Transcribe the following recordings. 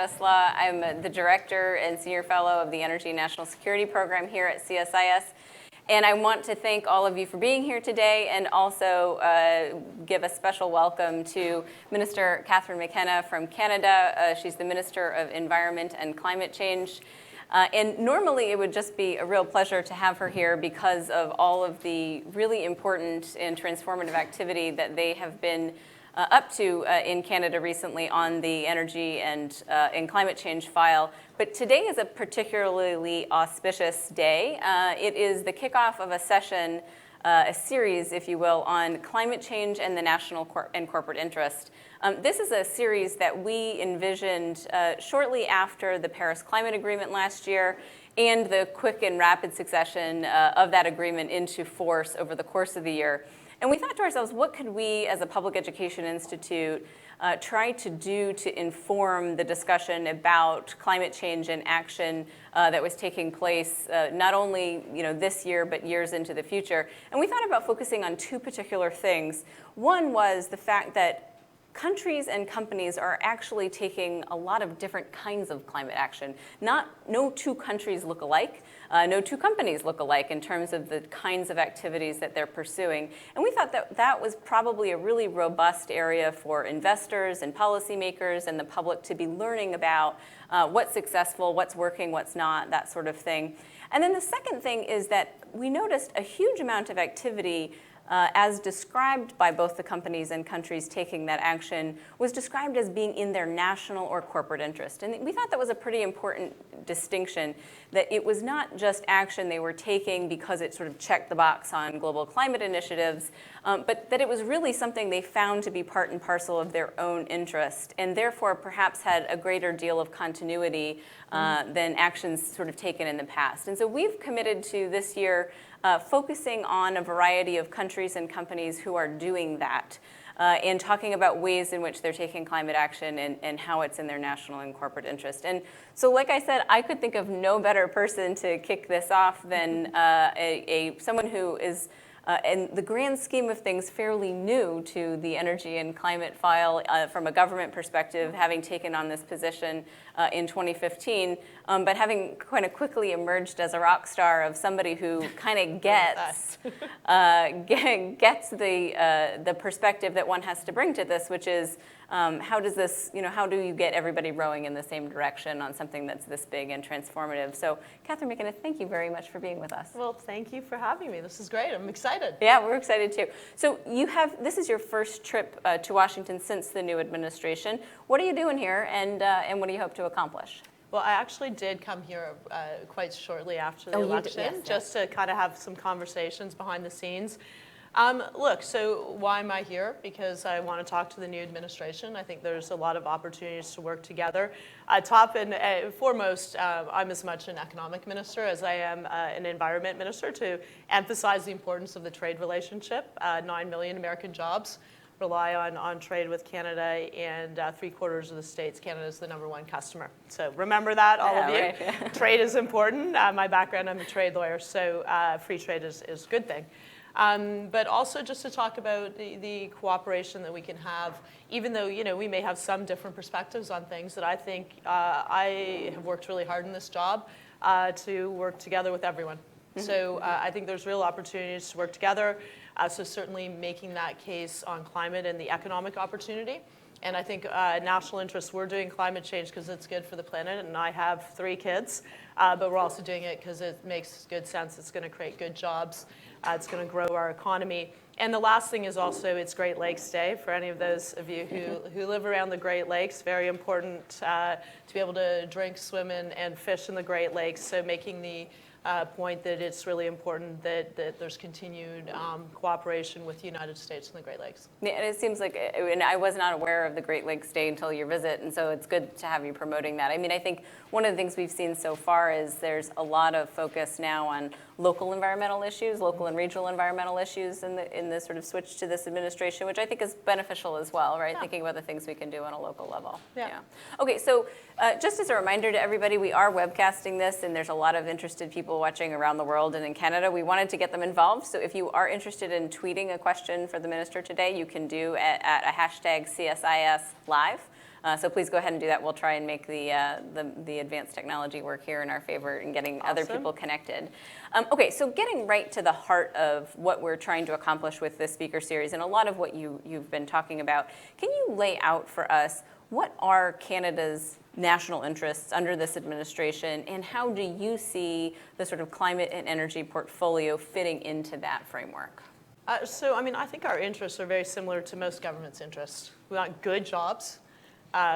Tesla. I'm the Director and Senior Fellow of the Energy and National Security Program here at CSIS. And I want to thank all of you for being here today and also give a special welcome to Minister Catherine McKenna from Canada. She's the Minister of Environment and Climate Change. And normally it would just be a real pleasure to have her here because of all of the really important and transformative activity that they have been up to in Canada recently on the energy and climate change file. But today is a particularly auspicious day. It is the kickoff of a session, a series, if you will, on climate change and the national and corporate interest. This is a series that we envisioned shortly after the Paris Climate Agreement last year and the quick and rapid succession of that agreement into force over the course of the year. And we thought to ourselves, what could we as a public education institute try to do to inform the discussion about climate change and action that was taking place not only this year, but years into the future. And we thought about focusing on two particular things. One was the fact that countries and companies are actually taking a lot of different kinds of climate action. No two countries look alike. No two companies look alike in terms of the kinds of activities that they're pursuing. And we thought that that was probably a really robust area for investors and policymakers and the public to be learning about what's successful, what's working, what's not, that sort of thing. And then the second thing is that we noticed a huge amount of activity as described by both the companies and countries taking that action, was described as being in their national or corporate interest. And we thought that was a pretty important distinction, that it was not just action they were taking because it sort of checked the box on global climate initiatives, but that it was really something they found to be part and parcel of their own interest, and therefore perhaps had a greater deal of continuity than actions sort of taken in the past. And so we've committed to this year focusing on a variety of countries and companies who are doing that and talking about ways in which they're taking climate action and how it's in their national and corporate interest. And so like I said, I could think of no better person to kick this off than someone who is in the grand scheme of things, fairly new to the energy and climate file from a government perspective, having taken on this position in 2015, but having kind of quickly emerged as a rock star of somebody who kind of gets the perspective that one has to bring to this, which is how does this, how do you get everybody rowing in the same direction on something that's this big and transformative? So, Catherine McKenna, thank you very much for being with us. Well, thank you for having me. This is great. I'm excited. Yeah, we're excited too. So this is your first trip to Washington since the new administration. What are you doing here, and what do you hope to accomplish? Well, I actually did come here quite shortly after the election, just to kind of have some conversations behind the scenes. Look, so why am I here? Because I want to talk to the new administration. I think there's a lot of opportunities to work together. Top and foremost, I'm as much an economic minister as I am an environment minister, to emphasize the importance of the trade relationship. 9 million American jobs rely on trade with Canada, and 3/4 of the states, Canada is the #1 customer. So remember that, all of you. Right, yeah. Trade is important. My background, I'm a trade lawyer, so free trade is a good thing. But also just to talk about the cooperation that we can have, even though we may have some different perspectives on things, that I think I have worked really hard in this job to work together with everyone. So I think there's real opportunities to work together. So certainly making that case on climate and the economic opportunity. And I think national interest, we're doing climate change because it's good for the planet, and I have 3 kids, but we're also doing it because it makes good sense. It's going to create good jobs. It's going to grow our economy. And the last thing is also, it's Great Lakes Day. For any of those of you who live around the Great Lakes, very important to be able to drink, swim, and fish in the Great Lakes. So making the point that it's really important that there's continued cooperation with the United States and the Great Lakes. Yeah, and it seems like, and I was not aware of the Great Lakes Day until your visit, and so it's good to have you promoting that. I mean, I think one of the things we've seen so far is there's a lot of focus now on local environmental issues, local and regional environmental issues in the sort of switch to this administration, which I think is beneficial as well, right? Yeah. Thinking about the things we can do on a local level. Yeah. Okay, so just as a reminder to everybody, we are webcasting this, and there's a lot of interested people watching around the world and in Canada. We wanted to get them involved, so if you are interested in tweeting a question for the minister today, you can do at a hashtag CSIS Live. So please go ahead and do that. We'll try and make the advanced technology work here in our favor in getting other people connected. Okay, so getting right to the heart of what we're trying to accomplish with this speaker series, and a lot of what you've been talking about, can you lay out for us what are Canada's national interests under this administration, and how do you see the sort of climate and energy portfolio fitting into that framework? So, I mean, I think our interests are very similar to most governments' interests. We want good jobs,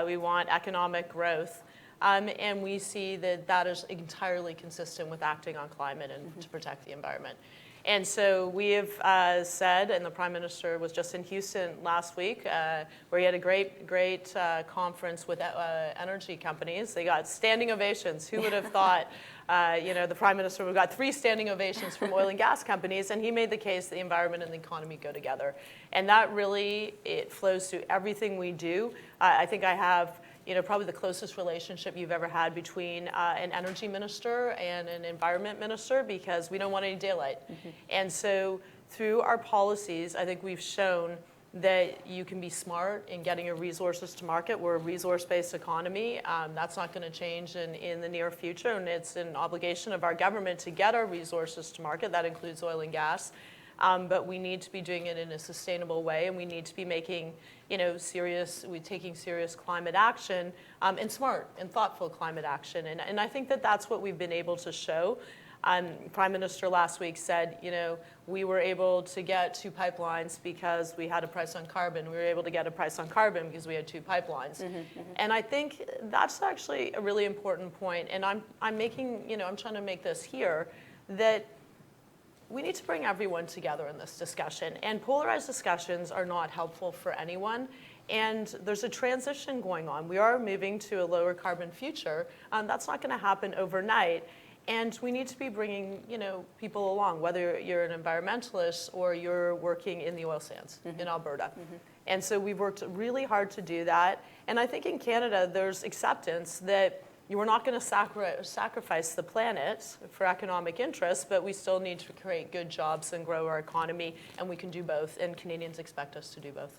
we want economic growth, and we see that that is entirely consistent with acting on climate and to protect the environment. And so we have said, and the Prime Minister was just in Houston last week, where he had a great conference with energy companies. They got standing ovations. Who would have thought, the Prime Minister would have got 3 standing ovations from oil and gas companies, and he made the case that the environment and the economy go together. And that really, it flows through everything we do. I think I have probably the closest relationship you've ever had between an energy minister and an environment minister, because we don't want any daylight. And so through our policies, I think we've shown that you can be smart in getting your resources to market. We're a resource-based economy. That's not going to change in the near future, and it's an obligation of our government to get our resources to market. That includes oil and gas. But we need to be doing it in a sustainable way, and we need to be making, taking serious climate action, and smart and thoughtful climate action. And I think that that's what we've been able to show. Prime Minister last week said, we were able to get 2 pipelines because we had a price on carbon. We were able to get a price on carbon because we had 2 pipelines. And I think that's actually a really important point. And I'm trying to make this here, that we need to bring everyone together in this discussion. And polarized discussions are not helpful for anyone. And there's a transition going on. We are moving to a lower carbon future. That's not going to happen overnight. And we need to be bringing, people along, whether you're an environmentalist or you're working in the oil sands in Alberta. And so we've worked really hard to do that. And I think in Canada, there's acceptance that we're not going to sacrifice the planet for economic interests, but we still need to create good jobs and grow our economy, and we can do both, and Canadians expect us to do both.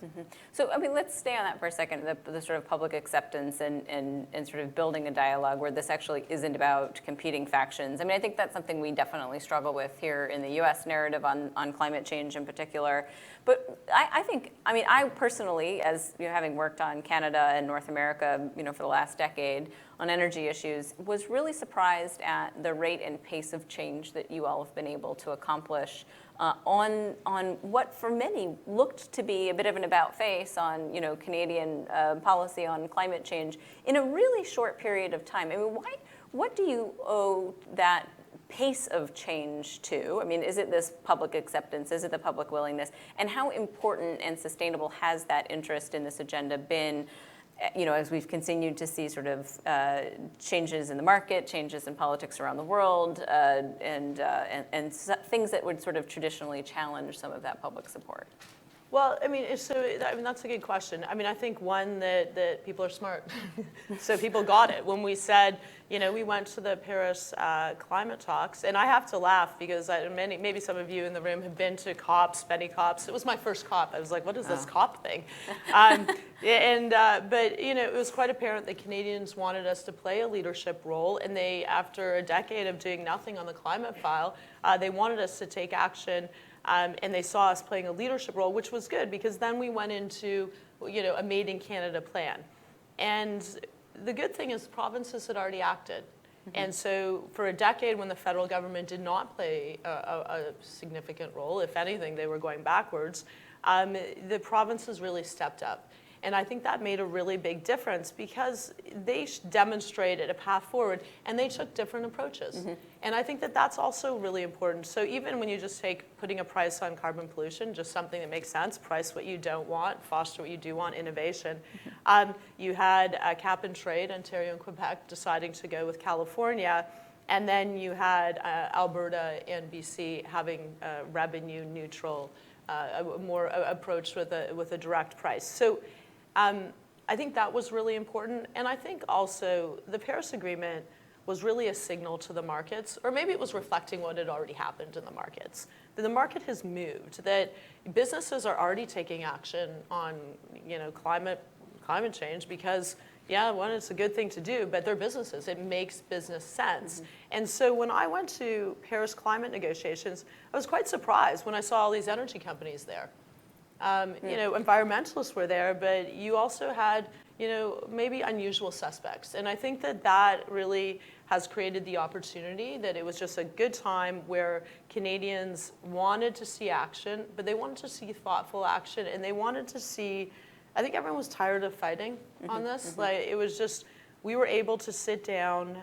So, I mean, let's stay on that for a second, the sort of public acceptance and sort of building a dialogue where this actually isn't about competing factions. I mean, I think that's something we definitely struggle with here in the U.S. narrative on climate change in particular. But I personally, as having worked on Canada and North America, for the last decade on energy issues, was really surprised at the rate and pace of change that you all have been able to accomplish on what for many looked to be a bit of an about face on Canadian policy on climate change in a really short period of time. I mean, what do you owe that pace of change to? I mean, is it this public acceptance? Is it the public willingness? And how important and sustainable has that interest in this agenda been, as we've continued to see sort of changes in the market, changes in politics around the world, and things that would sort of traditionally challenge some of that public support? Well, that's a good question. I mean, I think one that people are smart. So people got it. When we said, we went to the Paris climate talks, and I have to laugh because maybe some of you in the room have been to COPs, many COPs. It was my first COP. I was like, what is this COP thing? But it was quite apparent that Canadians wanted us to play a leadership role, and they, after a decade of doing nothing on the climate file, they wanted us to take action. And they saw us playing a leadership role, which was good because then we went into, a Made in Canada plan. And the good thing is provinces had already acted. And so for a decade when the federal government did not play a significant role, if anything, they were going backwards, the provinces really stepped up. And I think that made a really big difference because they demonstrated a path forward and they took different approaches. And I think that that's also really important. So even when you just take putting a price on carbon pollution, just something that makes sense, price what you don't want, foster what you do want, innovation. You had cap and trade, Ontario and Quebec deciding to go with California. And then you had Alberta and BC having revenue neutral, more approach with a direct price. So I think that was really important. And I think also the Paris Agreement was really a signal to the markets, or maybe it was reflecting what had already happened in the markets. That the market has moved, that businesses are already taking action on climate climate change because, yeah, one, it's a good thing to do, but they're businesses. It makes business sense. And so when I went to Paris climate negotiations, I was quite surprised when I saw all these energy companies there. You know, environmentalists were there, but you also had, you know, maybe unusual suspects. And I think that that really has created the opportunity that it was just a good time where Canadians wanted to see action, but they wanted to see thoughtful action, and they wanted to see, I think everyone was tired of fighting on this. Like, it was just, we were able to sit down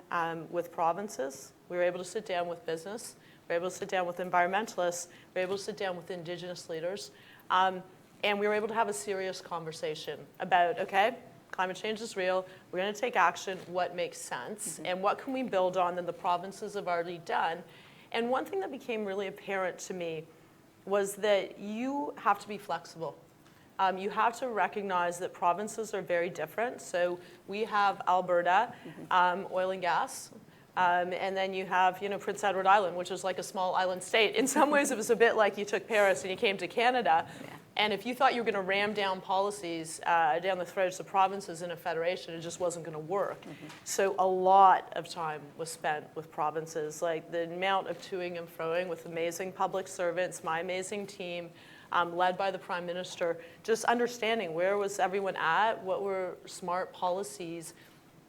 with provinces, we were able to sit down with business, we were able to sit down with environmentalists, we were able to sit down with Indigenous leaders, and we were able to have a serious conversation about, okay, climate change is real, we're going to take action, what makes sense, and what can we build on that the provinces have already done. And one thing that became really apparent to me was that you have to be flexible. You have to recognize that provinces are very different. So we have Alberta, oil and gas, and then you have, you know, Prince Edward Island, which is like a small island state. In some ways, it was a bit like you took Paris and you came to Canada. Yeah. And if you thought you were going to ram down policies down the throats of provinces in a federation, it just wasn't going to work. So a lot of time was spent with provinces, like the amount of toing and froing with amazing public servants, my amazing team, led by the Prime Minister, just understanding where was everyone at, what were smart policies,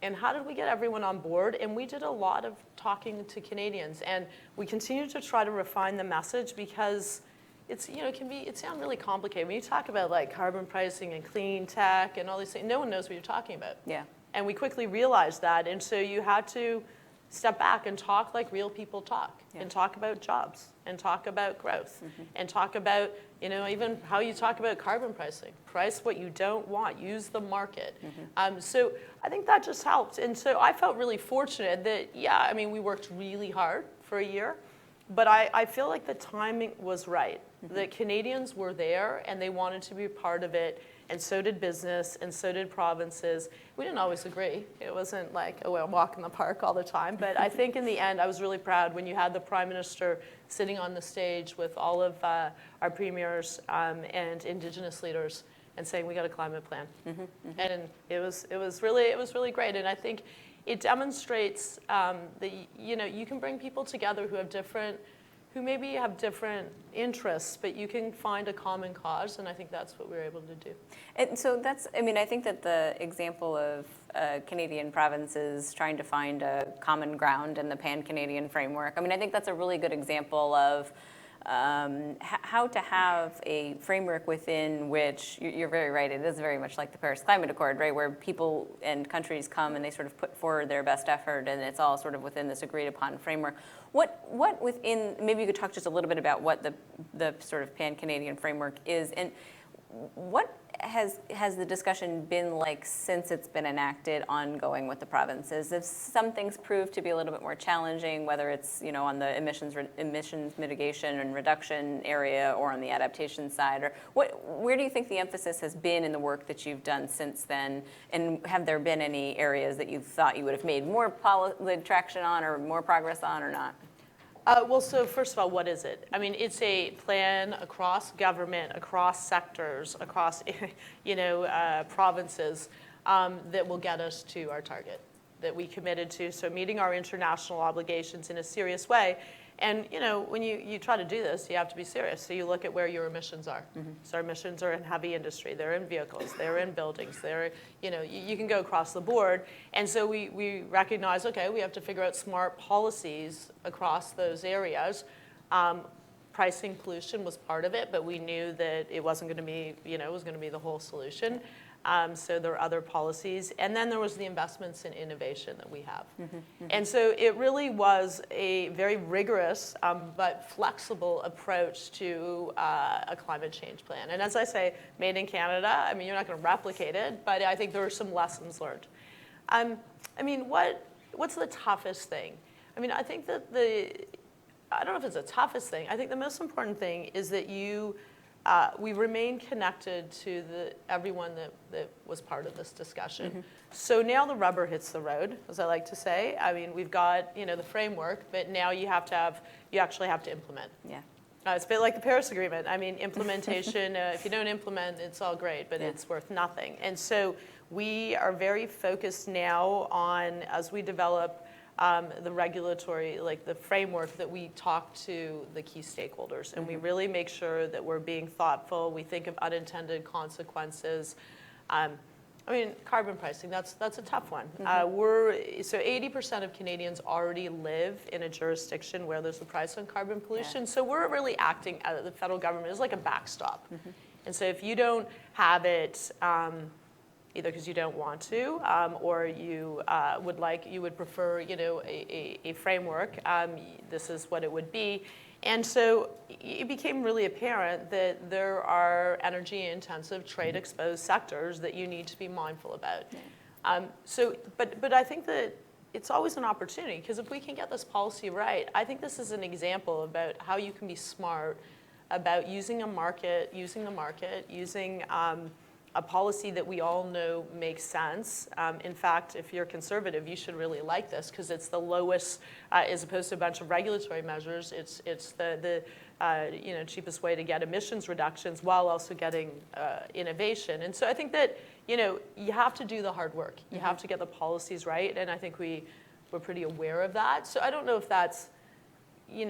and how did we get everyone on board? And we did a lot of talking to Canadians, and we continue to try to refine the message because it's, you know, it sounds really complicated. When you talk about like carbon pricing and clean tech and all these things, no one knows what you're talking about. Yeah. And we quickly realized that, and so you had to step back and talk like real people talk, and talk about jobs, and talk about growth, and talk about, you know, even how you talk about carbon pricing. Price what you don't want, use the market. So I think that just helped. And so I felt really fortunate that, yeah, I mean, we worked really hard for a year, but I feel like the timing was right. The Canadians were there and they wanted to be a part of it, and so did business, and so did provinces. We didn't always agree. It wasn't like a walk in the park all the time, but I think in the end I was really proud when you had the Prime Minister sitting on the stage with all of our premiers and Indigenous leaders and saying, we got a climate plan. And it was really great, and I think it demonstrates that, you know, you can bring people together who maybe have different interests, but you can find a common cause, and I think that's what we were able to do. And so that's, I mean, I think that the example of Canadian provinces trying to find a common ground in the pan-Canadian framework, I mean, I think that's a really good example of how to have a framework within which, you're very right, it is very much like the Paris Climate Accord, right, where people and countries come and they sort of put forward their best effort, and it's all sort of within this agreed upon framework. What within, maybe you could talk just a little bit about what the sort of pan-Canadian framework is, and what has the discussion been like since it's been enacted ongoing with the provinces? If some things prove to be a little bit more challenging, whether it's, you know, on the emissions mitigation and reduction area or on the adaptation side, or where do you think the emphasis has been in the work that you've done since then? And have there been any areas that you thought you would have made more traction on or more progress on or not? Well, so first of all, what is it? I mean, it's a plan across government, across sectors, across, you know, provinces that will get us to our target that we committed to. So meeting our international obligations in a serious way. And, you know, when you try to do this, you have to be serious. So you look at where your emissions are. So our emissions are in heavy industry. They're in vehicles. They're in buildings. They're, you know, you can go across the board. And so we recognize, okay, we have to figure out smart policies across those areas. Pricing pollution was part of it, but we knew that it wasn't going to be, you know, it was going to be the whole solution. So there are other policies. And then there was the investments in innovation that we have. And so it really was a very rigorous but flexible approach to a climate change plan. And as I say, made in Canada, I mean, you're not going to replicate it, but I think there are some lessons learned. I mean, what's the toughest thing? I mean, I think that I don't know if it's the toughest thing. I think the most important thing is that we remain connected to everyone that was part of this discussion. So now the rubber hits the road, as I like to say. I mean, we've got, you know, the framework, but now you actually have to implement. Yeah. It's a bit like the Paris Agreement. I mean, implementation, if you don't implement, it's all great, but it's worth nothing. And so We are very focused now on, as we develop the regulatory, like the framework, that we talk to the key stakeholders, and we really make sure that we're being thoughtful. We think of unintended consequences. I mean, carbon pricing, that's a tough one. So 80% of Canadians already live in a jurisdiction where there's a price on carbon pollution. So we're really acting, the federal government is like a backstop. And so if you don't have it, either because you don't want to, or you would prefer, a framework, this is what it would be. And so it became really apparent that there are energy-intensive, trade-exposed sectors that you need to be mindful about. But I think that it's always an opportunity, because if we can get this policy right, I think this is an example about how you can be smart about using the market, using a policy that we all know makes sense. In fact, if you're conservative, you should really like this, because it's the lowest, as opposed to a bunch of regulatory measures. It's the cheapest way to get emissions reductions while also getting innovation. And so I think that you have to do the hard work. You have to get the policies right, and I think we're pretty aware of that. So I don't know if that's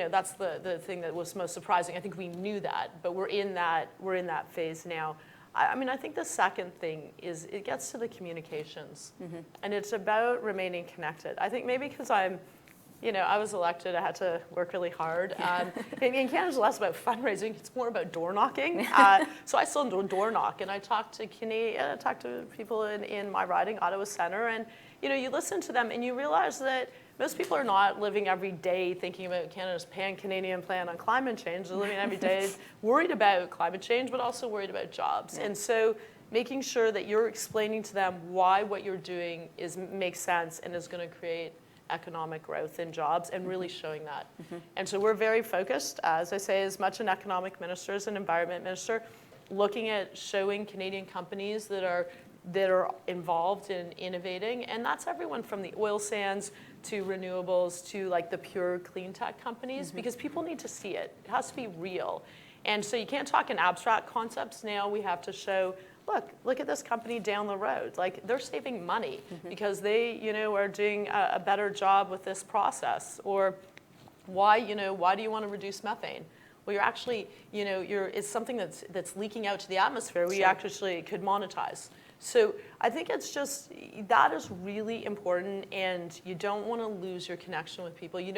that's the thing that was most surprising. I think we knew that, but we're in that phase now. I mean, I think the second thing is it gets to the communications, and it's about remaining connected. I think maybe because I was elected, I had to work really hard. In Canada, it's less about fundraising; it's more about door knocking. So I still door knock, and I talk to people in my riding, Ottawa Centre, and you listen to them, and you realize that most people are not living every day thinking about Canada's pan-Canadian plan on climate change. They're living every day worried about climate change, but also worried about jobs. And so making sure that you're explaining to them why what you're doing makes sense and is going to create economic growth and jobs, and really showing that. And so we're very focused, as I say, as much an economic minister as an environment minister, looking at showing Canadian companies that are involved in innovating, and that's everyone from the oil sands to renewables to like the pure clean tech companies, because people need to see it. It has to be real. And so you can't talk in abstract concepts now. We have to show, look at this company down the road. Like, they're saving money because they, are doing a better job with this process. Or why do you want to reduce methane? Well, you're actually, it's something that's leaking out to the atmosphere. We actually could monetize. So I think it's just, that is really important, and you don't want to lose your connection with people. I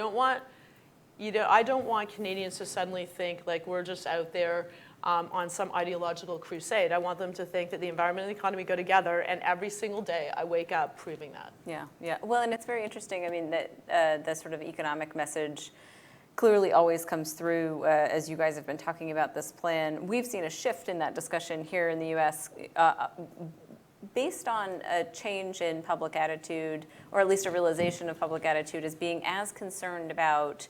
don't want Canadians to suddenly think like we're just out there on some ideological crusade. I want them to think that the environment and the economy go together, and every single day I wake up proving that. Yeah. Well, and it's very interesting, I mean, that the sort of economic message clearly always comes through as you guys have been talking about this plan. We've seen a shift in that discussion here in the U.S. Based on a change in public attitude, or at least a realization of public attitude as being as concerned about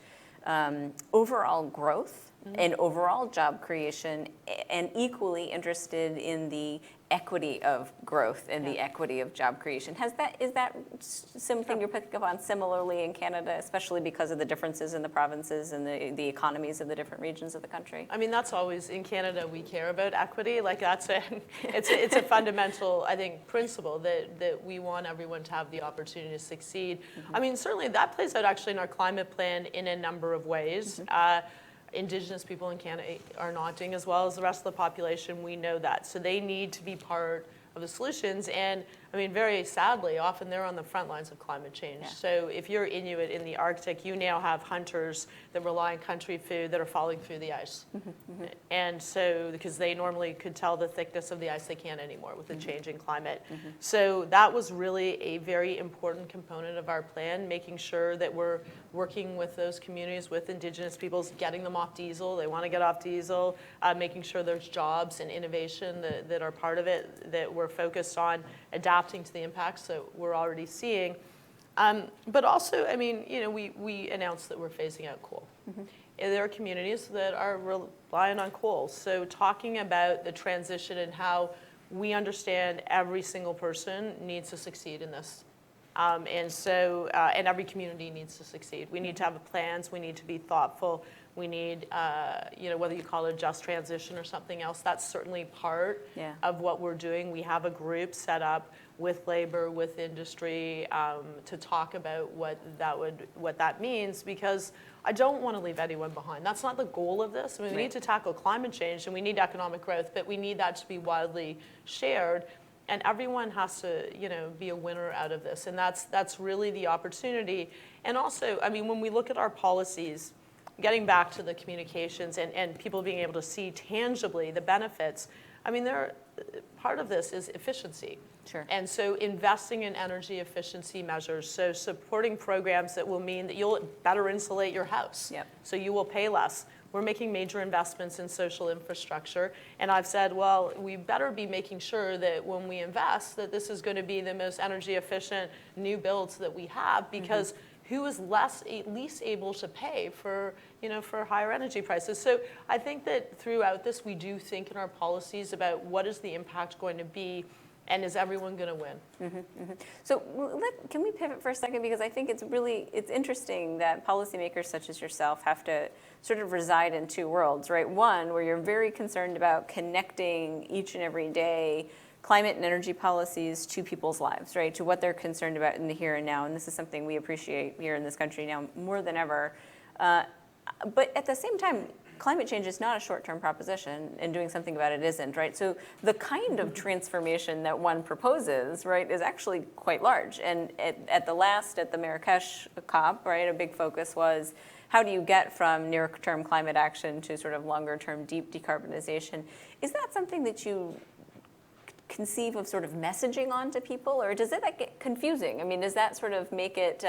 overall growth and overall job creation, and equally interested in the equity of growth and the equity of job creation. Is that something you're picking up on similarly in Canada, especially because of the differences in the provinces and the economies of the different regions of the country? I mean, that's always, in Canada, we care about equity. Like, it's a fundamental, I think, principle that we want everyone to have the opportunity to succeed. I mean, certainly that plays out actually in our climate plan in a number of ways. Indigenous people in Canada are not doing as well as the rest of the population. We know that. So they need to be part of the solutions. And I mean, very sadly, often they're on the front lines of climate change. So if you're Inuit in the Arctic, you now have hunters that rely on country food that are falling through the ice. And so, because they normally could tell the thickness of the ice, they can't anymore with the changing climate. So that was really a very important component of our plan, making sure that we're working with those communities, with Indigenous peoples, getting them off diesel. They want to get off diesel, making sure there's jobs and innovation that are part of it, that we're focused on adapting to the impacts that we're already seeing. But also, I mean, we announced that we're phasing out coal. There are communities that are relying on coal. So talking about the transition and how we understand every single person needs to succeed in this. And every community needs to succeed. We need to have plans. We need to be thoughtful. We need, whether you call it a just transition or something else, that's certainly part of what we're doing. We have a group set up with labor, with industry, to talk about what that means, because I don't want to leave anyone behind. That's not the goal of this. I mean, we need to tackle climate change and we need economic growth, but we need that to be widely shared. And everyone has to, be a winner out of this. And that's really the opportunity. And also, I mean, when we look at our policies, getting back to the communications and people being able to see tangibly the benefits, I mean, part of this is efficiency. Sure. And so investing in energy efficiency measures, so supporting programs that will mean that you'll better insulate your house. Yep. So you will pay less. We're making major investments in social infrastructure. And I've said, well, we better be making sure that when we invest, that this is going to be the most energy efficient new builds that we have, because who is least able to pay for higher energy prices? So I think that throughout this, we do think in our policies about what is the impact going to be, and is everyone going to win? So can we pivot for a second? Because I think it's interesting that policymakers such as yourself have to sort of reside in two worlds, right? One, where you're very concerned about connecting each and every day climate and energy policies to people's lives, right? To what they're concerned about in the here and now. And this is something we appreciate here in this country now more than ever. But at the same time, climate change is not a short-term proposition, and doing something about it isn't, right? So the kind of transformation that one proposes, right, is actually quite large. And at the Marrakesh COP, right, a big focus was how do you get from near-term climate action to sort of longer-term deep decarbonization? Is that something that you conceive of sort of messaging on to people, or does that get confusing? I mean, does that sort of make it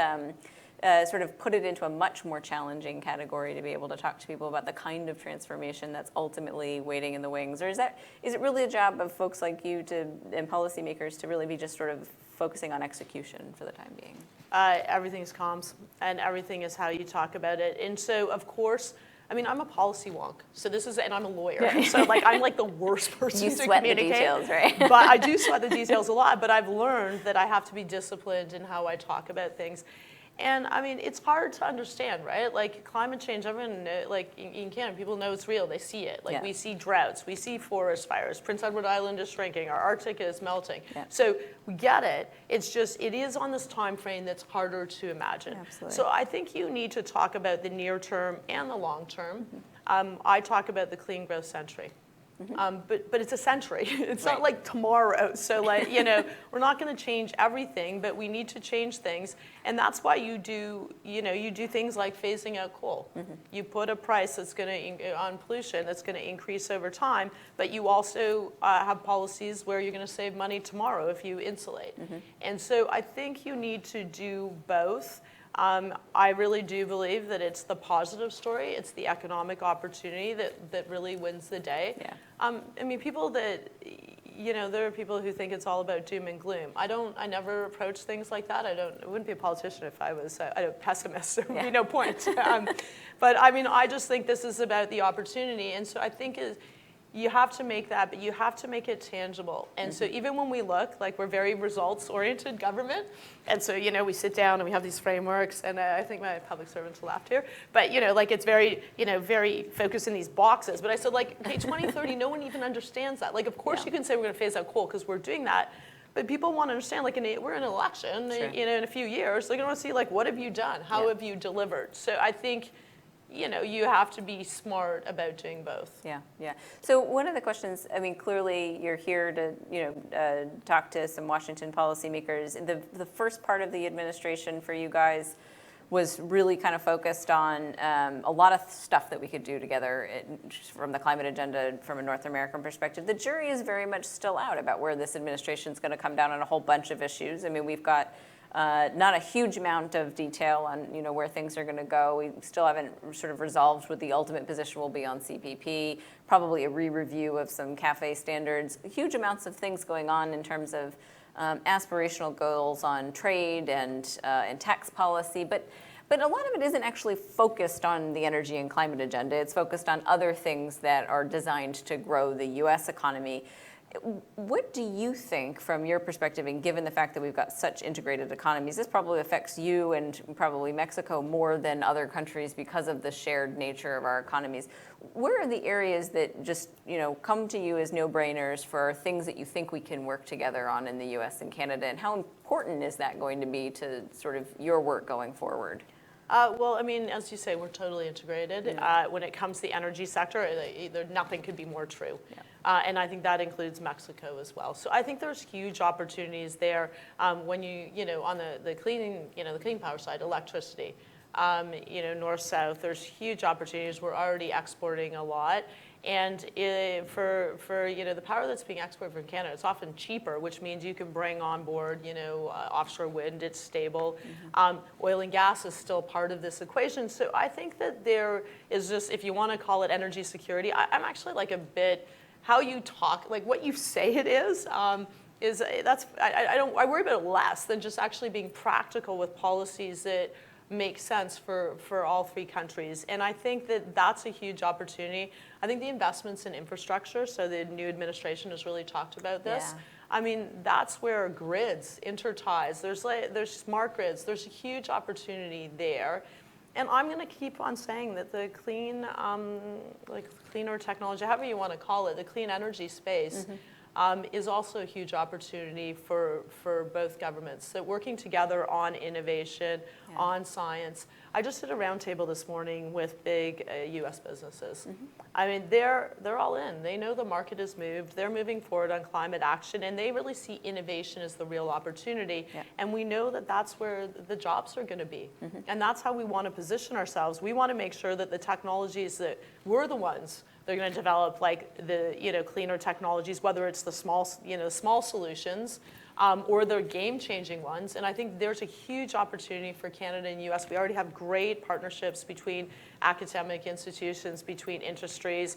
sort of put it into a much more challenging category to be able to talk to people about the kind of transformation that's ultimately waiting in the wings? Or is it really a job of folks like you and policymakers to really be just sort of focusing on execution for the time being? Everything's comms, and everything is how you talk about it. And so, of course, I mean, I'm a policy wonk, and I'm a lawyer, so I'm like the worst person to communicate. You sweat the details, right? But I do sweat the details a lot, but I've learned that I have to be disciplined in how I talk about things. And I mean, it's hard to understand, right? Like climate change, everyone, in Canada, people know it's real, they see it. We see droughts, we see forest fires, Prince Edward Island is shrinking, our Arctic is melting. Yeah. So we get it, it's just, it is on this time frame that's harder to imagine. Absolutely. So I think you need to talk about the near term and the long term. I talk about the clean growth century. But it's a century. It's not like tomorrow. So we're not going to change everything, but we need to change things. And that's why you do things like phasing out coal. You put a price that's going to, on pollution, that's going to increase over time, but you also have policies where you're going to save money tomorrow if you insulate. And so I think you need to do both. I really do believe that it's the positive story, it's the economic opportunity that really wins the day. Yeah. I mean, people that, there are people who think it's all about doom and gloom. I never approach things like that. I wouldn't be a politician if I was a pessimist. There would be no point. But I mean, I just think this is about the opportunity. And so I think you have to make that, but you have to make it tangible. And so even when we look, we're very results-oriented government, and so, we sit down and we have these frameworks, and I think my public servants laughed here, but, it's very, very focused in these boxes. But I said, hey, 2030, no one even understands that. Of course you can say we're going to phase out coal because we're doing that, but people want to understand, we're in an election, in a few years, they're going to want to see, what have you done? How have you delivered? So I think, you have to be smart about doing both. Yeah. So one of the questions, I mean, clearly you're here to, talk to some Washington policymakers. The first part of the administration for you guys was really kind of focused on a lot of stuff that we could do together from the climate agenda from a North American perspective. The jury is very much still out about where this administration is going to come down on a whole bunch of issues. I mean, we've got not a huge amount of detail on where things are going to go. We still haven't sort of resolved what the ultimate position will be on CPP, probably a re-review of some CAFE standards, huge amounts of things going on in terms of aspirational goals on trade and tax policy. But a lot of it isn't actually focused on the energy and climate agenda. It's focused on other things that are designed to grow the U.S. economy. What do you think, from your perspective, and given the fact that we've got such integrated economies, this probably affects you and probably Mexico more than other countries because of the shared nature of our economies. Where are the areas that just, come to you as no-brainers for things that you think we can work together on in the US and Canada, and how important is that going to be to sort of your work going forward? Well, I mean, as you say, we're totally integrated. When it comes to the energy sector, nothing could be more true. And I think that includes Mexico as well. So I think there's huge opportunities there when on the clean power side, electricity, north-south, there's huge opportunities. We're already exporting a lot. And for the power that's being exported from Canada, it's often cheaper, which means you can bring on board, offshore wind, it's stable. Oil and gas is still part of this equation. So I think that there is just, if you want to call it energy security, I'm actually like a bit, how you talk, like what you say it is I worry about it less than just actually being practical with policies that make sense for all three countries. And I think that that's a huge opportunity. I think the investments in infrastructure, so the new administration has really talked about this. Yeah. I mean, that's where grids interties. There's smart grids. There's a huge opportunity there. And I'm going to keep on saying that the cleaner technology, however you want to call it, the clean energy space, is also a huge opportunity for both governments. So working together on innovation, on science. I just did a roundtable this morning with big U.S. businesses. I mean, they're all in. They know the market has moved. They're moving forward on climate action, and they really see innovation as the real opportunity. And we know that that's where the jobs are going to be. And that's how we want to position ourselves. We want to make sure that the technologies that we're the ones they're going to develop, like the cleaner technologies, whether it's the small solutions or the game-changing ones. And I think there's a huge opportunity for Canada and U.S. We already have great partnerships between academic institutions, between industries.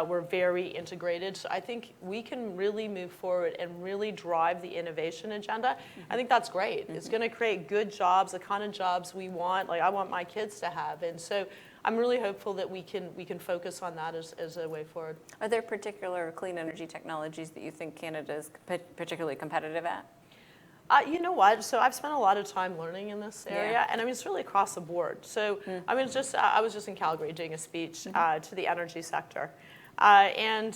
We're very integrated. So I think we can really move forward and really drive the innovation agenda. I think that's great. It's going to create good jobs, the kind of jobs we want, like I want my kids to have. And so I'm really hopeful that we can focus on that as a way forward. Are there particular clean energy technologies that you think Canada is particularly competitive at? You know what? So I've spent a lot of time learning in this area, and I mean, it's really across the board. So I mean, I was just in Calgary doing a speech to the energy sector. And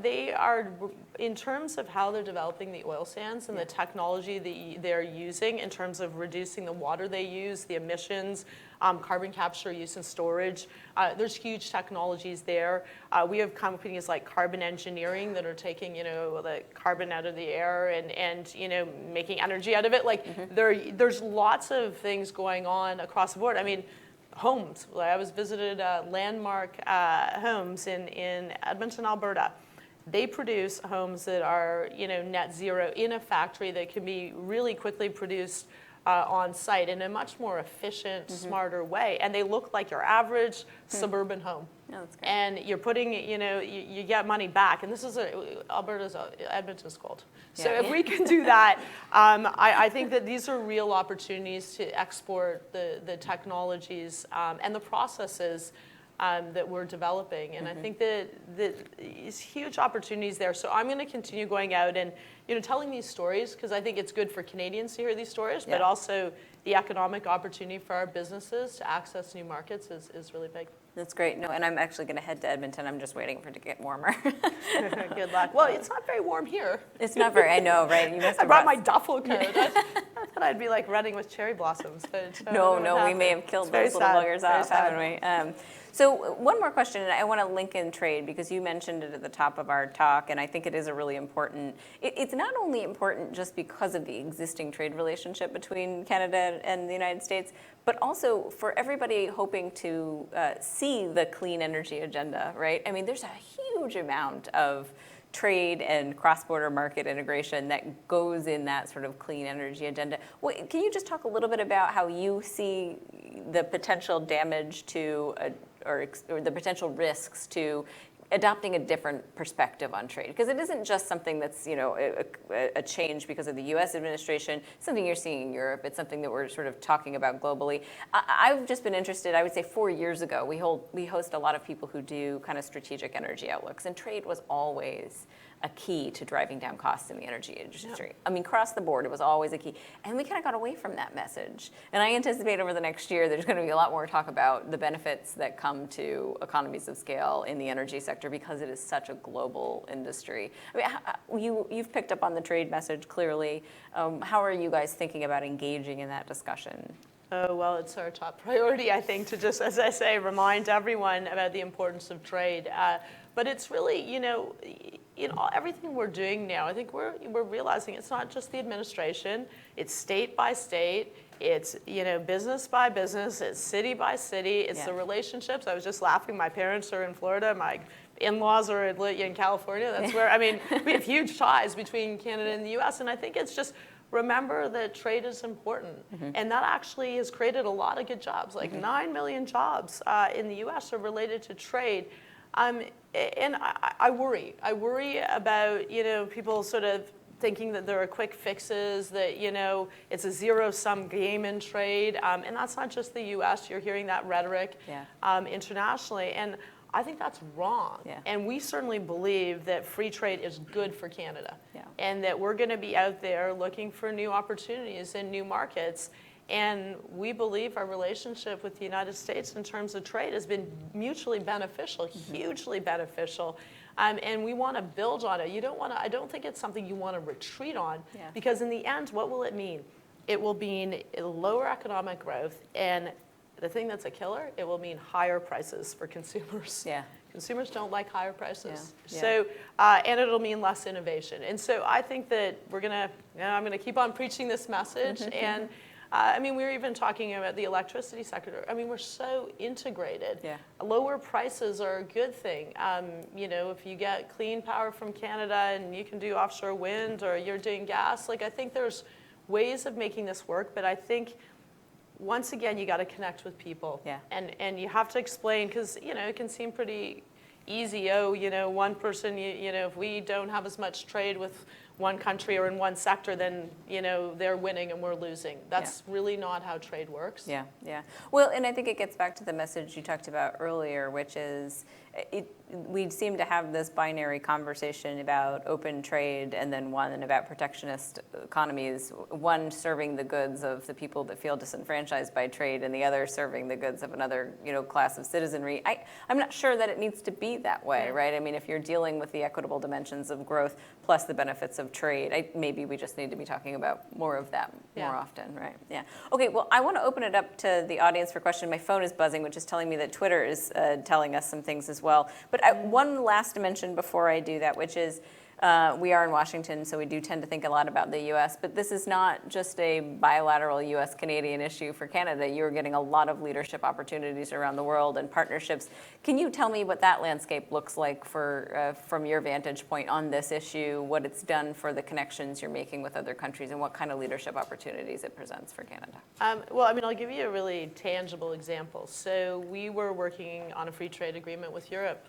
they are, in terms of how they're developing the oil sands and the technology that they're using in terms of reducing the water they use, the emissions, carbon capture, use and storage, there's huge technologies there. We have companies like Carbon Engineering that are taking, the carbon out of the air and making energy out of it. Like there's lots of things going on across the board. I mean, homes. I was visited Landmark Homes in Edmonton, Alberta. They produce homes that are net zero in a factory that can be really quickly produced on site in a much more efficient, smarter way. And they look like your average suburban home. Oh, that's great. And you're putting, you get money back. And this is Edmonton's cold. So if we can do that, I think that these are real opportunities to export the technologies and the processes that we're developing. And I think that there's huge opportunities there. So I'm going to continue going out and telling these stories, because I think it's good for Canadians to hear these stories, but also the economic opportunity for our businesses to access new markets is really big. That's great. No, and I'm actually going to head to Edmonton. I'm just waiting for it to get warmer. Good luck. Well, it's not very warm here. It's not very, I know, right? You must have I brought my duffel coat. I thought I'd be like running with cherry blossoms. But no, we may have killed those little buggers off, haven't we? So one more question, and I want to link in trade, because you mentioned it at the top of our talk, and I think it is a really important, it's not only important just because of the existing trade relationship between Canada and the United States, but also for everybody hoping to see the clean energy agenda, right? I mean, there's a huge amount of trade and cross-border market integration that goes in that sort of clean energy agenda. Can you just talk a little bit about how you see the potential damage to, or the potential risks to adopting a different perspective on trade? Because it isn't just something that's, a change because of the U.S. administration. It's something you're seeing in Europe. It's something that we're sort of talking about globally. I've just been interested, I would say 4 years ago, we host a lot of people who do kind of strategic energy outlooks, and trade was always a key to driving down costs in the energy industry. I mean, across the board, it was always a key. And we kind of got away from that message. And I anticipate over the next year, there's going to be a lot more talk about the benefits that come to economies of scale in the energy sector because it is such a global industry. I mean, you've picked up on the trade message clearly. How are you guys thinking about engaging in that discussion? Oh, well, it's our top priority, I think, to just, as I say, remind everyone about the importance of trade. But it's really, everything we're doing now, I think we're realizing it's not just the administration, it's state by state, it's, business by business, it's city by city, it's the relationships. I was just laughing, my parents are in Florida, my in-laws are in California. That's where, I mean, we have huge ties between Canada and the US, and I think it's just, remember that trade is important. And that actually has created a lot of good jobs. Like 9 million jobs in the US are related to trade. And I worry. I worry about, people sort of thinking that there are quick fixes, that, it's a zero-sum game in trade. And that's not just the US. You're hearing that rhetoric internationally. And I think that's wrong. And we certainly believe that free trade is good for Canada. And that we're going to be out there looking for new opportunities and new markets. And we believe our relationship with the United States in terms of trade has been mutually beneficial, hugely beneficial. And we want to build on it. I don't think it's something you want to retreat on, because in the end, what will it mean? It will mean lower economic growth, and the thing that's a killer, it will mean higher prices for consumers. Consumers don't like higher prices. So, and it'll mean less innovation. And so I think that I'm gonna keep on preaching this message. And I mean, we were even talking about the electricity sector. I mean, we're so integrated. Lower prices are a good thing. If you get clean power from Canada and you can do offshore wind, or you're doing gas, I think there's ways of making this work, but I think once again, you got to connect with people. And you have to explain, because, it can seem pretty easy. One person, if we don't have as much trade with one country or in one sector, then, they're winning and we're losing. That's really not how trade works. Well, and I think it gets back to the message you talked about earlier, which is we seem to have this binary conversation about open trade and then one about protectionist economies, one serving the goods of the people that feel disenfranchised by trade and the other serving the goods of another class of citizenry. I'm not sure that it needs to be that way, right? I mean, if you're dealing with the equitable dimensions of growth plus the benefits of trade, maybe we just need to be talking about more of that more often, right? Okay, well, I want to open it up to the audience for questions. My phone is buzzing, which is telling me that Twitter is telling us some things as well. But one last dimension before I do that, which is we are in Washington, so we do tend to think a lot about the U.S., but this is not just a bilateral U.S.-Canadian issue for Canada. You're getting a lot of leadership opportunities around the world and partnerships. Can you tell me what that landscape looks like from your vantage point on this issue, what it's done for the connections you're making with other countries, and what kind of leadership opportunities it presents for Canada? Well, I mean, I'll give you a really tangible example. So we were working on a free trade agreement with Europe.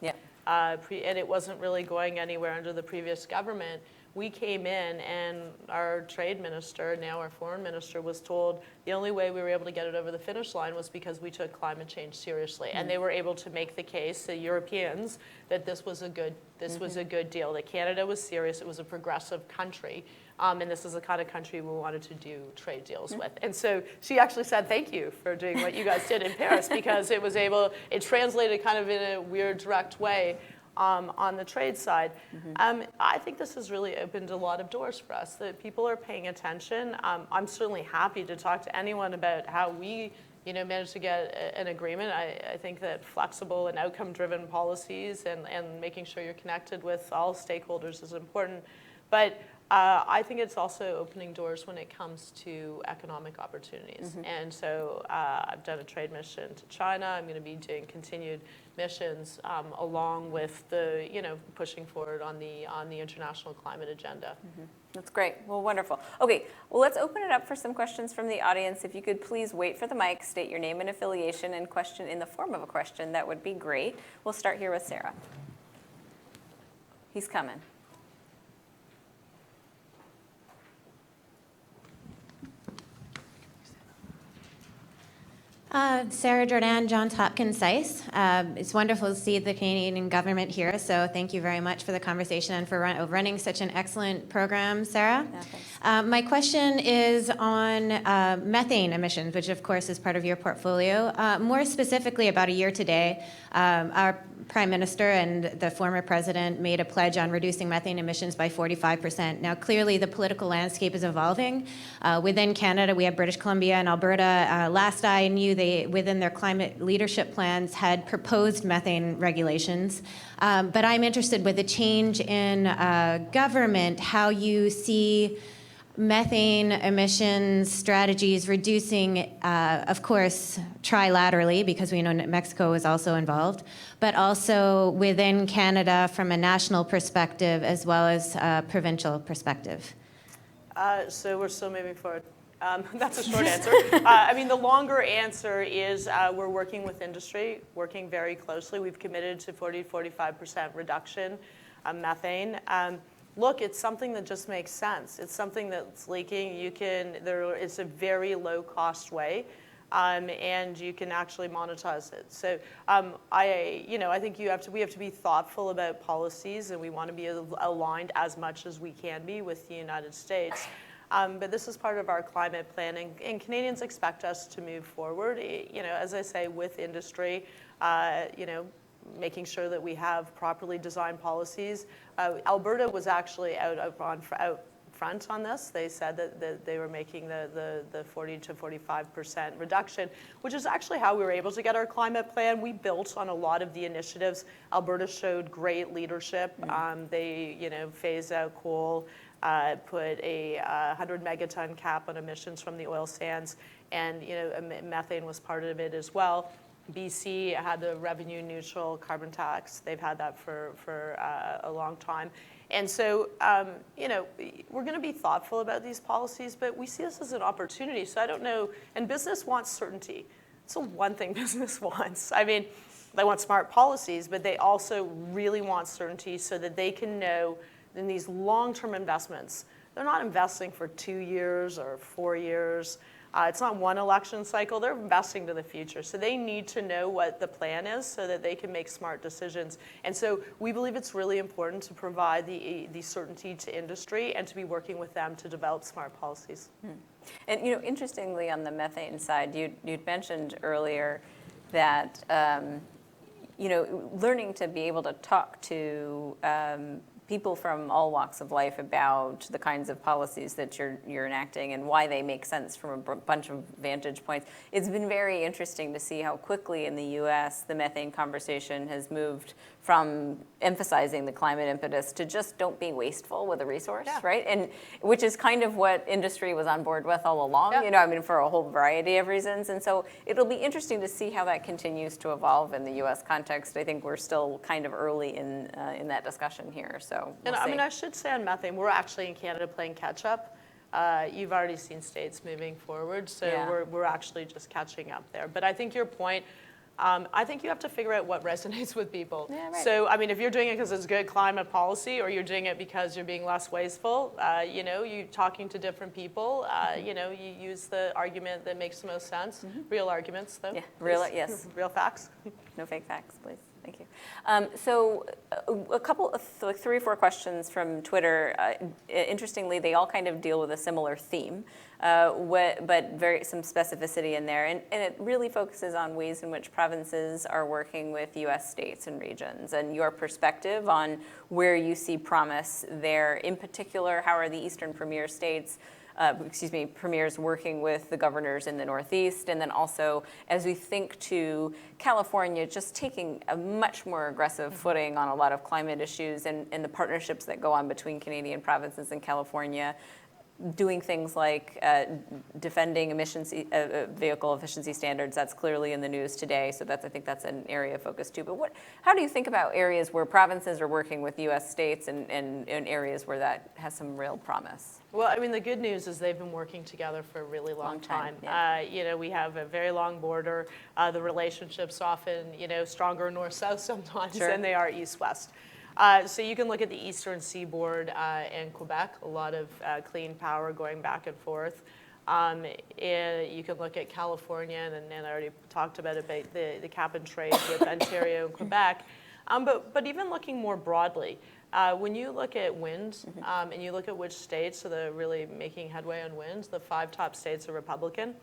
And it wasn't really going anywhere under the previous government. We came in and our trade minister, now our foreign minister, was told the only way we were able to get it over the finish line was because we took climate change seriously. And they were able to make the case, the Europeans, that this was a good deal, that Canada was serious, it was a progressive country. And this is the kind of country we wanted to do trade deals with. And so she actually said, thank you for doing what you guys did in Paris, because it translated kind of in a weird, direct way on the trade side. I think this has really opened a lot of doors for us, that people are paying attention. I'm certainly happy to talk to anyone about how we managed to get an agreement. I think that flexible and outcome-driven policies and making sure you're connected with all stakeholders is important. But I think it's also opening doors when it comes to economic opportunities. And so I've done a trade mission to China. I'm going to be doing continued missions along with the, pushing forward on the international climate agenda. That's great. Well, wonderful. Okay, well, let's open it up for some questions from the audience. If you could please wait for the mic, state your name and affiliation, and question in the form of a question, that would be great. We'll start here with Sarah. He's coming. Sarah Jordan, Johns Hopkins CSIS. It's wonderful to see the Canadian government here, so thank you very much for the conversation and for running such an excellent program, Sarah. Yeah, my question is on methane emissions, which of course is part of your portfolio. More specifically, about a year today, our Prime Minister and the former President made a pledge on reducing methane emissions by 45%. Now, clearly, the political landscape is evolving. Within Canada, we have British Columbia and Alberta. Last I knew, they, within their climate leadership plans, had proposed methane regulations. But I'm interested, with the change in government, how you see methane emissions strategies reducing, of course, trilaterally, because we know Mexico is also involved, but also within Canada from a national perspective as well as a provincial perspective. So we're still moving forward. That's a short answer. I mean, the longer answer is we're working with industry, working very closely. We've committed to 40-45% reduction of methane. Look, it's something that just makes sense. It's something that's leaking. It's a very low-cost way, and you can actually monetize it. So I think we have to be thoughtful about policies, and we want to be aligned as much as we can be with the United States. But this is part of our climate planning, and Canadians expect us to move forward. As I say, with industry, making sure that we have properly designed policies. Alberta was actually out front on this. They said that they were making the 40 to 45% reduction, which is actually how we were able to get our climate plan. We built on a lot of the initiatives. Alberta showed great leadership. They phased out coal, put a 100 megaton cap on emissions from the oil sands, and methane was part of it as well. BC had the revenue neutral carbon tax. They've had that for a long time. And so, we're going to be thoughtful about these policies, but we see this as an opportunity. So I don't know, and business wants certainty. It's the one thing business wants. I mean, they want smart policies, but they also really want certainty so that they can know in these long-term investments, they're not investing for 2 years or 4 years. It's not one election cycle. They're investing to the future. So they need to know what the plan is so that they can make smart decisions. And so we believe it's really important to provide the certainty to industry and to be working with them to develop smart policies. And interestingly, on the methane side, you'd mentioned earlier that learning to be able to talk to people from all walks of life about the kinds of policies that you're enacting and why they make sense from a bunch of vantage points. It's been very interesting to see how quickly in the U.S. the methane conversation has moved from emphasizing the climate impetus to just don't be wasteful with a resource, right? And which is kind of what industry was on board with all along, for a whole variety of reasons. And so it'll be interesting to see how that continues to evolve in the U.S. context. I think we're still kind of early in that discussion here. So we'll see. I mean, I should say on methane, we're actually in Canada playing catch up. You've already seen states moving forward, so we're actually just catching up there. But I think your point, I think you have to figure out what resonates with people. Yeah, right. So, I mean, if you're doing it because it's good climate policy, or you're doing it because you're being less wasteful, you're talking to different people, you use the argument that makes the most sense. Real arguments, though. Yeah, yes. Real facts. No fake facts, please. Thank you. So a couple of 3 or 4 questions from Twitter. Interestingly, they all kind of deal with a similar theme, but some specificity in there. And it really focuses on ways in which provinces are working with U.S. states and regions, and your perspective on where you see promise there. In particular, how are the Eastern Premier states premiers working with the governors in the Northeast, and then also as we think to California just taking a much more aggressive footing on a lot of climate issues and the partnerships that go on between Canadian provinces and California, doing things like defending vehicle efficiency standards. That's clearly in the news today, so I think that's an area of focus too. But how do you think about areas where provinces are working with U.S. states and areas where that has some real promise? Well, I mean, the good news is they've been working together for a really long time. Yeah. We have a very long border. The relationships often, stronger north-south sometimes than they are east-west. So you can look at the eastern seaboard and Quebec, a lot of clean power going back and forth. You can look at California, and I already talked about the cap and trade with Ontario and Quebec. But even looking more broadly, when you look at wind and you look at which states are really making headway on wind, the 5 top states are Republican.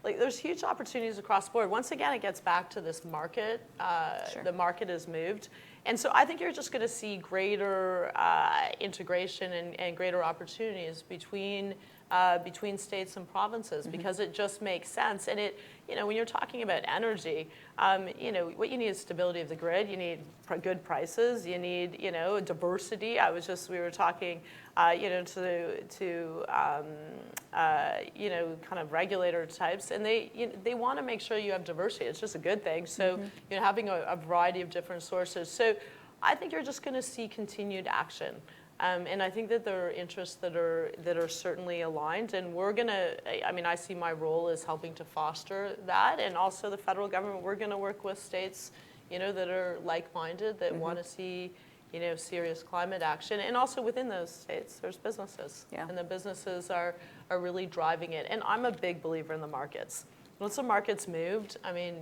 Like, there's huge opportunities across the board. Once again, it gets back to this market. Sure. The market has moved. And so I think you're just going to see greater integration and greater opportunities between states and provinces, because it just makes sense. And when you're talking about energy, what you need is stability of the grid. You need good prices. You need, diversity. We were talking, to kind of regulator types, and they want to make sure you have diversity. It's just a good thing. So, having a variety of different sources. So I think you're just going to see continued action. And I think that there are interests that are certainly aligned, and I see my role as helping to foster that, and also the federal government. We're going to work with states, that are like-minded, that want to see, serious climate action, and also within those states, there's businesses, and the businesses are really driving it. And I'm a big believer in the markets. Once the market's moved,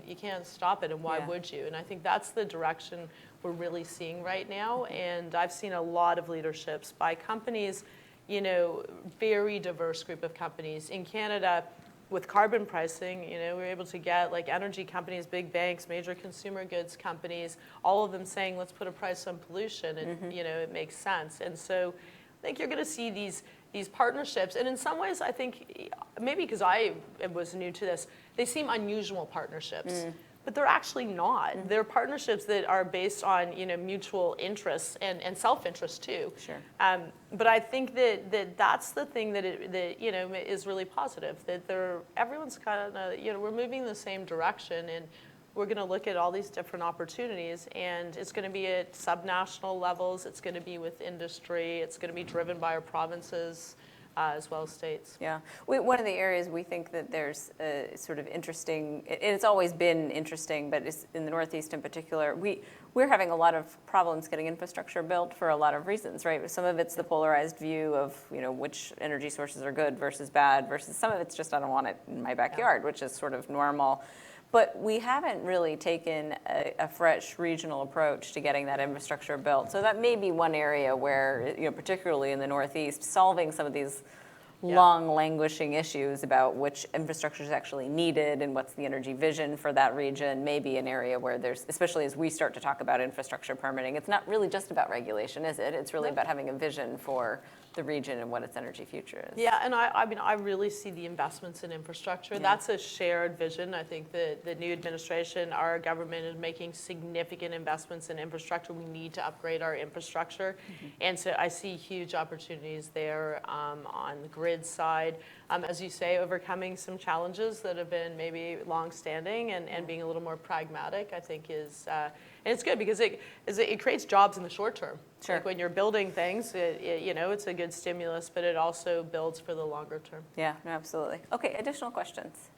you can't stop it, and why would you? And I think that's the direction we're really seeing right now. And I've seen a lot of leaderships by companies, very diverse group of companies. In Canada, with carbon pricing, we're able to get like energy companies, big banks, major consumer goods companies, all of them saying, let's put a price on pollution, and it makes sense. And so I think you're going to see these partnerships. And in some ways, I think, maybe because I was new to this, they seem unusual partnerships. But they're actually not. They're partnerships that are based on mutual interests and self-interest too. Sure. But I think that's the thing that is really positive. That everyone's kind of we're moving in the same direction, and we're going to look at all these different opportunities, and it's going to be at subnational levels. It's going to be with industry. It's going to be driven by our provinces. As well as states. Yeah. One of the areas we think that there's sort of interesting, and it's always been interesting, but it's in the Northeast in particular, we're having a lot of problems getting infrastructure built for a lot of reasons, right? Some of it's the polarized view of, which energy sources are good versus bad, versus some of it's just, I don't want it in my backyard, which is sort of normal. But we haven't really taken a fresh regional approach to getting that infrastructure built. So that may be one area where, particularly in the Northeast, solving some of these long languishing issues about which infrastructure is actually needed and what's the energy vision for that region may be an area where there's, especially as we start to talk about infrastructure permitting, it's not really just about regulation, is it? It's really about having a vision for the region and what its energy future is. Yeah, and I really see the investments in infrastructure. Yeah. That's a shared vision. I think the new administration, our government is making significant investments in infrastructure. We need to upgrade our infrastructure. And so I see huge opportunities there on the grid side. As you say, overcoming some challenges that have been maybe long-standing and being a little more pragmatic, I think is, and it's good because it creates jobs in the short term. Sure. Like when you're building things, it's a good stimulus, but it also builds for the longer term. Yeah, no, absolutely. Okay, additional questions?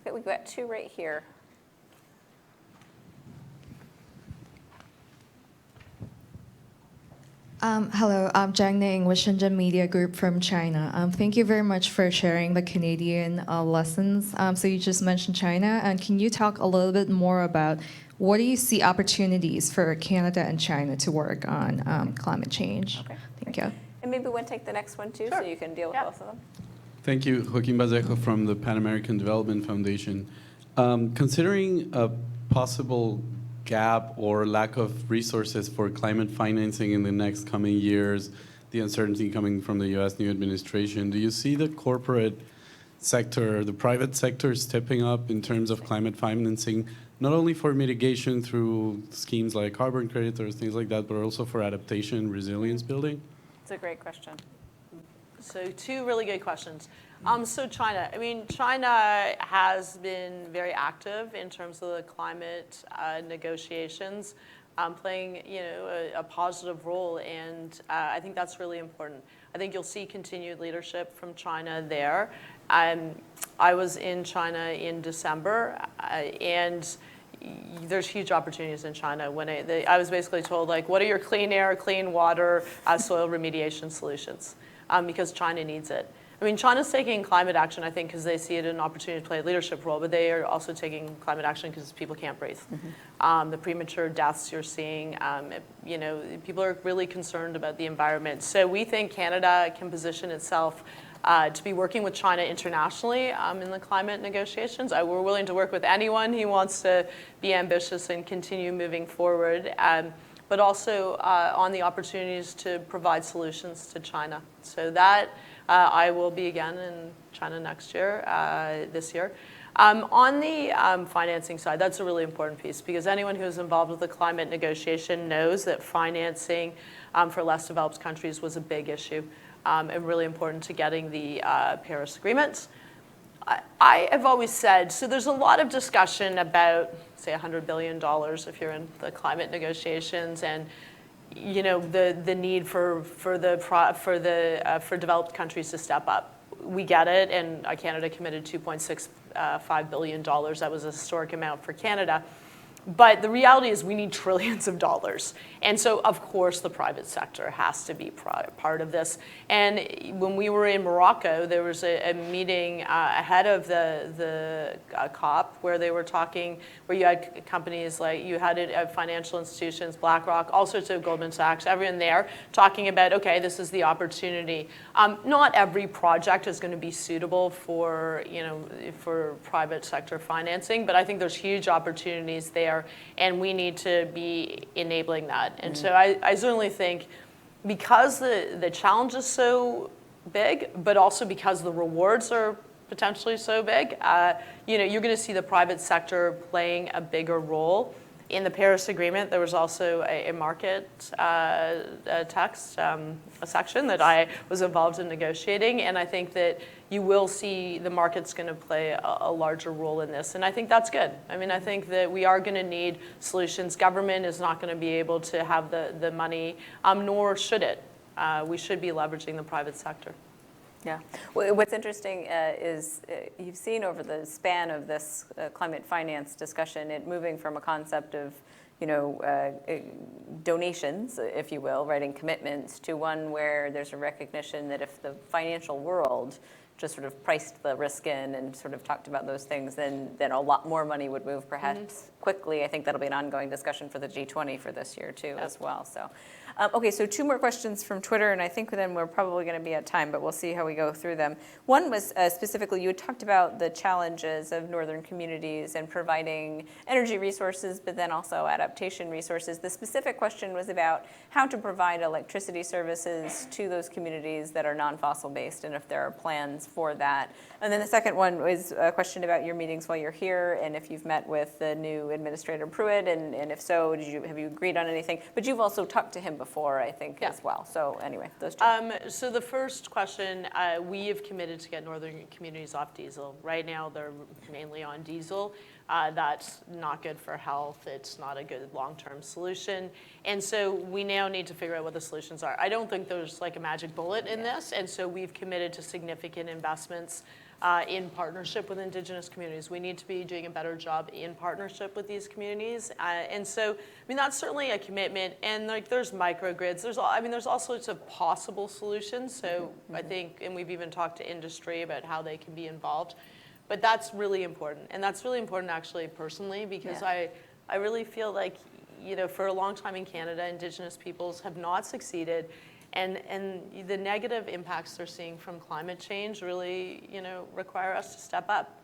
Okay, we've got 2 right here. Hello, I'm Zhang Ning with Shenzhen Media Group from China. Thank you very much for sharing the Canadian lessons. So you just mentioned China, and can you talk a little bit more about what do you see opportunities for Canada and China to work on climate change? Okay. Thank you. And maybe we'll take the next one too, Sure. so you can deal with both of them. Thank you, Joaquin Bazejo from the Pan American Development Foundation. Considering a possible gap or lack of resources for climate financing in the next coming years, the uncertainty coming from the U.S. new administration, do you see the corporate sector, the private sector stepping up in terms of climate financing, not only for mitigation through schemes like carbon credits or things like that, but also for adaptation and resilience building? It's a great question. So 2 really good questions. So China, China has been very active in terms of the climate negotiations, playing a positive role, and I think that's really important. I think you'll see continued leadership from China there. I was in China in December, and there's huge opportunities in China. When I was basically told, like, what are your clean air, clean water, soil remediation solutions? Because China needs it. I mean, China's taking climate action, I think, because they see it an opportunity to play a leadership role, but they are also taking climate action because people can't breathe. The premature deaths you're seeing, you know, people are really concerned about the environment. So we think Canada can position itself to be working with China internationally in the climate negotiations. We're willing to work with anyone who wants to be ambitious and continue moving forward, but also on the opportunities to provide solutions to China. So that I will be again in China next year, this year. On the financing side, that's a really important piece because anyone who is involved with the climate negotiation knows that financing for less developed countries was a big issue and really important to getting the Paris Agreement. I have always said, so there's a lot of discussion about, say, $100 billion if you're in the climate negotiations, and you know the need for developed countries to step up. We get it, and Canada committed $2.65 billion. That was a historic amount for Canada. But the reality is we need trillions of dollars. And so, of course, the private sector has to be part of this. And when we were in Morocco, there was a meeting ahead of the COP where they were talking, where you had companies like, you had financial institutions, BlackRock, all sorts of Goldman Sachs, everyone there talking about, okay, this is the opportunity. Not every project is going to be suitable for, you know, for private sector financing, but I think there's huge opportunities there. And we need to be enabling that. And so I certainly think because the challenge is so big, but also because the rewards are potentially so big, you know, you're going to see the private sector playing a bigger role. In the Paris Agreement, there was also a market text, a section that I was involved in negotiating, and I think that you will see the market's going to play a larger role in this, and I think that's good. I mean, I think that we are going to need solutions. Government is not going to be able to have the money, nor should it. We should be leveraging the private sector. Yeah. What's interesting is you've seen over the span of this climate finance discussion, it moving from a concept of, you know, donations, if you will, writing commitments, to one where there's a recognition that if the financial world just sort of priced the risk in and sort of talked about those things, then a lot more money would move perhaps quickly. I think that'll be an ongoing discussion for the G20 for this year too as well. So, okay, so 2 more questions from Twitter, and I think then we're probably going to be at time, but we'll see how we go through them. One was specifically, you had talked about the challenges of northern communities and providing energy resources, but then also adaptation resources. The specific question was about how to provide electricity services to those communities that are non-fossil based, and if there are plans for that. And then the second one was a question about your meetings while you're here, and if you've met with the new Administrator Pruitt, and if so, have you agreed on anything? But you've also talked to him before, I think, as well. So anyway, those 2. So the first question, we have committed to get northern communities off diesel. Right now, they're mainly on diesel. That's not good for health. It's not a good long-term solution. And so we now need to figure out what the solutions are. I don't think there's like a magic bullet in this. And so we've committed to significant investments in partnership with Indigenous communities. We need to be doing a better job in partnership with these communities. And so, I mean, that's certainly a commitment. And like, there's microgrids. There's all sorts of possible solutions. So I think, and we've even talked to industry about how they can be involved. But that's really important. And that's really important actually personally, because I really feel like, you know, for a long time in Canada, Indigenous peoples have not succeeded. And the negative impacts they're seeing from climate change really, you know, require us to step up.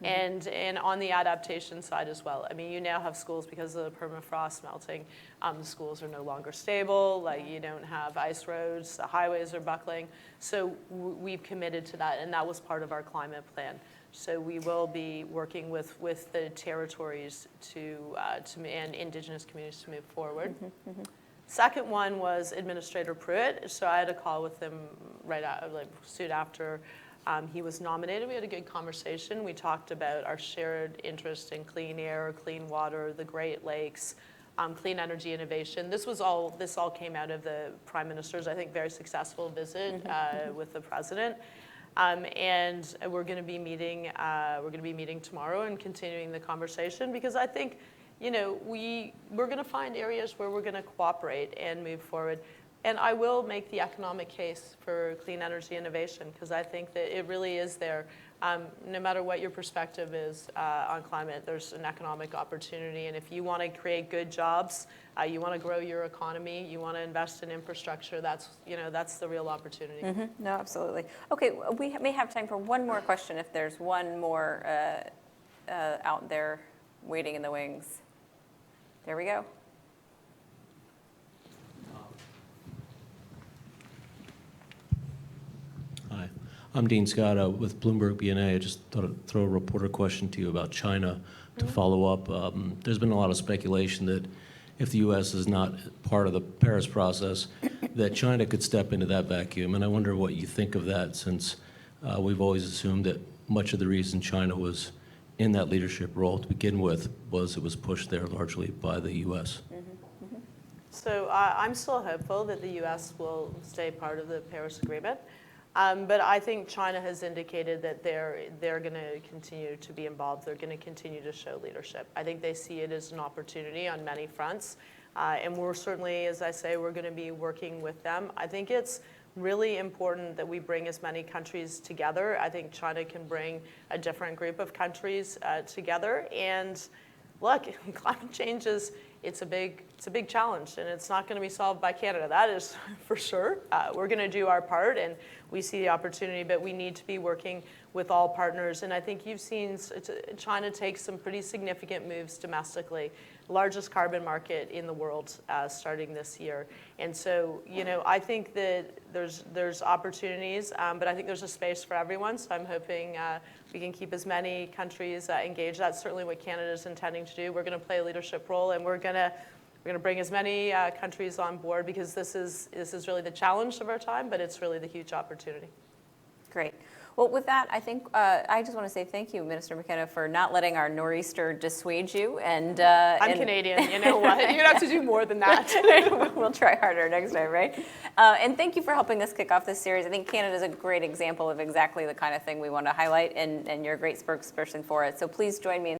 And on the adaptation side as well. I mean, you now have schools, because of the permafrost melting, the schools are no longer stable. Like, you don't have ice roads, the highways are buckling. So we've committed to that, and that was part of our climate plan. So we will be working with the territories and Indigenous communities to move forward. Second one was Administrator Pruitt. So I had a call with him soon after he was nominated. We had a good conversation. We talked about our shared interest in clean air, clean water, the Great Lakes, clean energy innovation. This all came out of the Prime Minister's, I think, very successful visit with the President. And we're going to be meeting tomorrow and continuing the conversation, because I think, you know, we're going to find areas where we're going to cooperate and move forward. And I will make the economic case for clean energy innovation, because I think that it really is there. No matter what your perspective is on climate, there's an economic opportunity. And if you want to create good jobs, you want to grow your economy, you want to invest in infrastructure, that's the real opportunity. Mm-hmm. No, absolutely. Okay, we may have time for one more question if there's one more out there waiting in the wings. There we go. Hi, I'm Dean Scott with Bloomberg BNA. I just thought I'd throw a reporter question to you about China to follow up. There's been a lot of speculation that if the U.S. is not part of the Paris process, that China could step into that vacuum. And I wonder what you think of that, since we've always assumed that much of the reason China was in that leadership role to begin with was it was pushed there largely by the U.S. So I'm still hopeful that the U.S. will stay part of the Paris Agreement. But I think China has indicated that they're going to continue to be involved. They're going to continue to show leadership. I think they see it as an opportunity on many fronts. And we're certainly, as I say, we're going to be working with them. I think it's really important that we bring as many countries together. I think China can bring a different group of countries together. And look, climate change it's a big challenge, and it's not going to be solved by Canada. That is for sure. We're going to do our part, and we see the opportunity, but we need to be working with all partners. And I think you've seen China take some pretty significant moves domestically, largest carbon market in the world starting this year. And so, I think that there's opportunities, but I think there's a space for everyone. So I'm hoping we can keep as many countries engaged. That's certainly what Canada is intending to do. We're going to play a leadership role, and we're going to bring as many countries on board, because this is really the challenge of our time, but it's really the huge opportunity. Great. Well, with that, I think I just want to say thank you, Minister McKenna, for not letting our nor'easter dissuade you. And I'm Canadian. You know what? You're going to have to do more than that. We'll try harder next time, right? And thank you for helping us kick off this series. I think Canada is a great example of exactly the kind of thing we want to highlight, and you're a great spokesperson for it. So please join me in